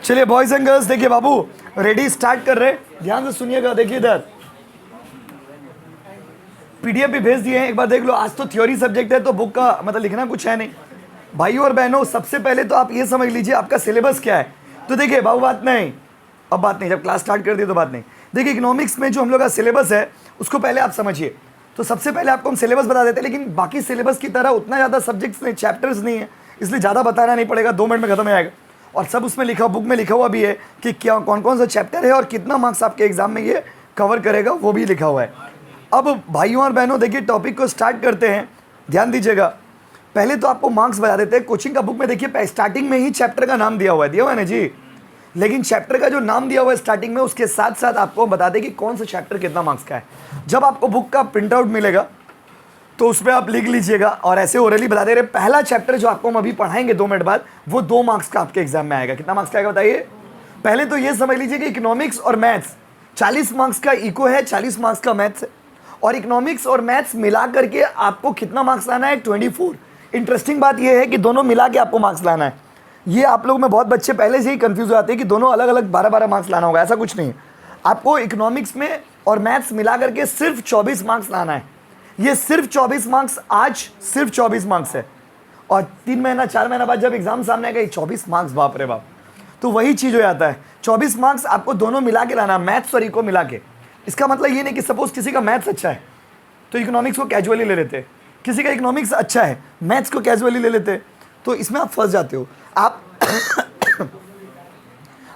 चलिए boys and girls, देखिए बाबू ready, start कर रहे, ध्यान से सुनिएगा। देखिए इधर पीडीएफ भी भेज दिए हैं, एक बार देख लो। आज तो थ्योरी सब्जेक्ट है तो बुक का मतलब लिखना कुछ है नहीं। भाइयों और बहनों, सबसे पहले तो आप ये समझ लीजिए आपका सिलेबस क्या है। तो देखिए बाबू, बात नहीं, अब बात नहीं, जब क्लास स्टार्ट कर दी तो बात नहीं। देखिए इकोनॉमिक्स में जो हम लोग का सिलेबस है उसको पहले आप समझिए। तो सबसे पहले आपको हम सिलेबस बता देते हैं, लेकिन बाकी सिलेबस की तरह उतना ज़्यादा सब्जेक्ट्स नहीं, चैप्टर्स नहीं है, इसलिए ज़्यादा बताना नहीं पड़ेगा, 2 मिनट में खत्म हो जाएगा। और सब उसमें लिखा, बुक में लिखा हुआ भी है कि क्या कौन कौन सा चैप्टर है और कितना मार्क्स आपके एग्जाम में ये कवर करेगा, वो भी लिखा हुआ है। अब भाइयों और बहनों देखिए टॉपिक को स्टार्ट करते हैं, ध्यान दीजिएगा। पहले तो आपको मार्क्स बता देते हैं। कोचिंग का बुक में देखिए स्टार्टिंग में ही चैप्टर का नाम दिया हुआ है ना जी, लेकिन चैप्टर का जो नाम दिया हुआ है स्टार्टिंग में, उसके साथ साथ आपको बता दें कि कौन सा चैप्टर कितना मार्क्स का है। जब आपको बुक का प्रिंट आउट मिलेगा तो उसमें आप लिख लीजिएगा और ऐसे ओरली बता दे रहे, पहला चैप्टर जो आपको हम अभी पढ़ाएंगे 2 मिनट बाद, वो 2 मार्क्स का आपके एग्जाम में आएगा। कितना मार्क्स का आएगा बताइए? पहले तो ये समझ लीजिए कि इकोनॉमिक्स और मैथ्स 40 मार्क्स का इको है, 40 मार्क्स का मैथ्स है, और इकोनॉमिक्स और मैथ्स मिला करके आपको कितना मार्क्स लाना है? 24। इंटरेस्टिंग बात यह है कि दोनों मिला के आपको मार्क्स लाना है। ये आप लोग में बहुत बच्चे पहले से ही कंफ्यूज हो जाते हैं कि दोनों अलग अलग 12-12 मार्क्स लाना होगा, ऐसा कुछ नहीं है। आपको इकोनॉमिक्स में और मैथ्स मिला करके सिर्फ 24 मार्क्स लाना है। ये सिर्फ 24 मार्क्स, आज सिर्फ 24 मार्क्स है, और 3 महीना 4 महीना बाद जब एग्जाम सामने आएगा 24 मार्क्स, बाप रे बाप। तो वही चीज़ हो जाता है, 24 मार्क्स आपको दोनों मिला के लाना, मैथ्स और इको मिला के। इसका मतलब ये नहीं कि सपोज किसी का मैथ्स अच्छा है तो इकोनॉमिक्स को कैजुअली ले लेते, किसी का इकोनॉमिक्स अच्छा है मैथ्स को कैजुअली ले लेते, तो इसमें आप फंस जाते हो। आप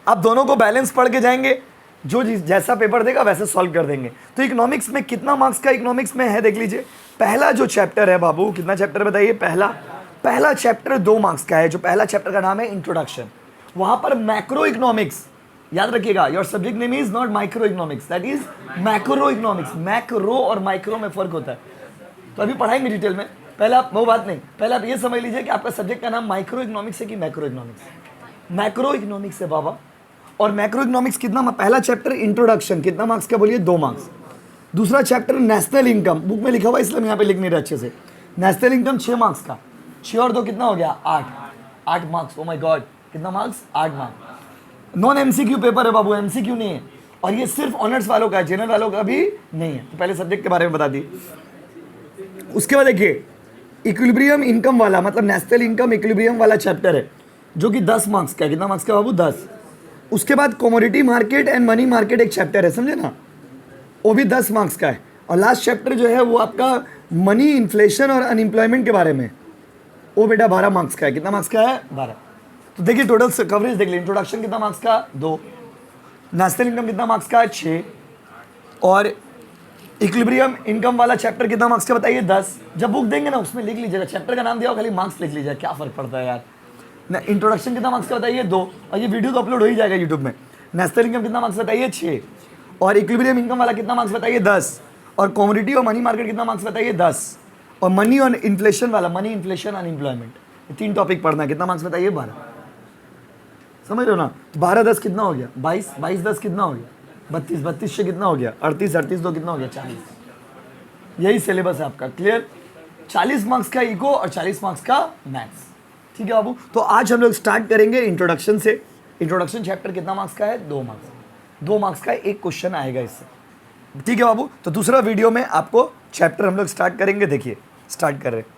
आप दोनों को बैलेंस पढ़ के जाएंगे, जो जैसा पेपर देगा वैसे सॉल्व कर देंगे। तो इकोनॉमिक्स में कितना मार्क्स का इकोनॉमिक्स में है देख लीजिए। पहला जो चैप्टर है बाबू, कितना चैप्टर बताइए? पहला चैप्टर 2 मार्क्स का है। जो पहला चैप्टर का नाम है इंट्रोडक्शन। वहां पर मैक्रो इकोनॉमिक्स, याद रखिएगा, your subject name is not micro economics, that is macro economics. Macro और माइक्रो में फर्क होता है, तो अभी पढ़ाएंगे डिटेल में। पहले आप वो बात नहीं, पहले आप ये समझ लीजिए कि आपका सब्जेक्ट का नाम माइक्रो इकोनॉमिक्स है कि मैक्रो इकोनॉमिक्स? मैक्रो इकोनॉमिक्स है बाबा। और मैक्रो इकोनॉमिक्स कितना, पहला चैप्टर इंट्रोडक्शन, कितना मार्क्स का बोलिए? 2 मार्क्स। दूसरा चैप्टर नेशनल इनकम, बुक में लिखा हुआ है इसलिए मैं यहाँ पे लिख नहीं रहा अच्छे से। नेशनल इनकम 6 मार्क्स का, 6 और 2 कितना हो गया? 8 मार्क्स। ओ माय गॉड, कितना marks? 8 marks. Non MCQ paper है बाबू, एमसीक्यू नहीं है, और ये सिर्फ ऑनर्स वालों का है, जनरल वालों का भी नहीं है। तो पहले सब्जेक्ट के बारे में बता दी। उसके बाद देखिए इक्विलिब्रियम इनकम वाला, मतलब नेशनल इनकम इक्विलिब्रियम वाला चैप्टर है, जो कि 10 मार्क्स का है। कितना मार्क्स का बाबू? 10। उसके बाद commodity market and money market एक चैप्टर है, समझे ना, वो भी 10 मार्क्स का है। और लास्ट चैप्टर जो है वो आपका मनी, इन्फ्लेशन और अनएम्प्लॉयमेंट के बारे में, वो बेटा 12 मार्क्स का है। कितना मार्क्स का है? 12। तो देखिए टोटल कवरेज देख लीजिए। इंट्रोडक्शन कितना मार्क्स का? 2। नेशनल इनकम कितना मार्क्स का? 6। और इक्विलिब्रियम इनकम वाला चैप्टर कितना मार्क्स का बताइए? 10। जब बुक देंगे ना उसमें लिख लीजिएगा, चैप्टर का नाम दिया हो, खाली मार्क्स लिख लीजिएगा, क्या फर्क पड़ता है यार। इंट्रोडक्शन कितना मार्क्स का बताइए? 2। और ये वीडियो तो अपलोड हो ही जाएगा यूट्यूब में। नेशनल इनकम कितना मार्क्स बताइए? 6। और इक्विलिब्रियम इनकम वाला कितना मार्क्स बताइए? 10। और कमोडिटी और मनी मार्केट कितना मार्क्स बताइए? 10। और मनी और इन्फ्लेशन वाला, मनी, इन्फ्लेशन, अनएम्प्लॉयमेंट, ये 3 टॉपिक पढ़ना है। कितना मार्क्स बताइए? 12। समझ रहे हो ना? 12 10 कितना हो गया? 22। 22 10 कितना हो गया? 32। 32 से कितना हो गया? 38। 38 2 कितना हो गया? 40। यही सिलेबस है आपका, क्लियर? 40 मार्क्स का इको और 40 मार्क्स का मैथ्स, ठीक है बाबू। तो आज हम लोग स्टार्ट करेंगे इंट्रोडक्शन से। इंट्रोडक्शन चैप्टर कितना मार्क्स का है? 2 मार्क्स। 2 मार्क्स का एक क्वेश्चन आएगा इससे, ठीक है बाबू। तो दूसरा वीडियो में आपको चैप्टर हम लोग स्टार्ट करेंगे, देखिए स्टार्ट कर रहे हैं।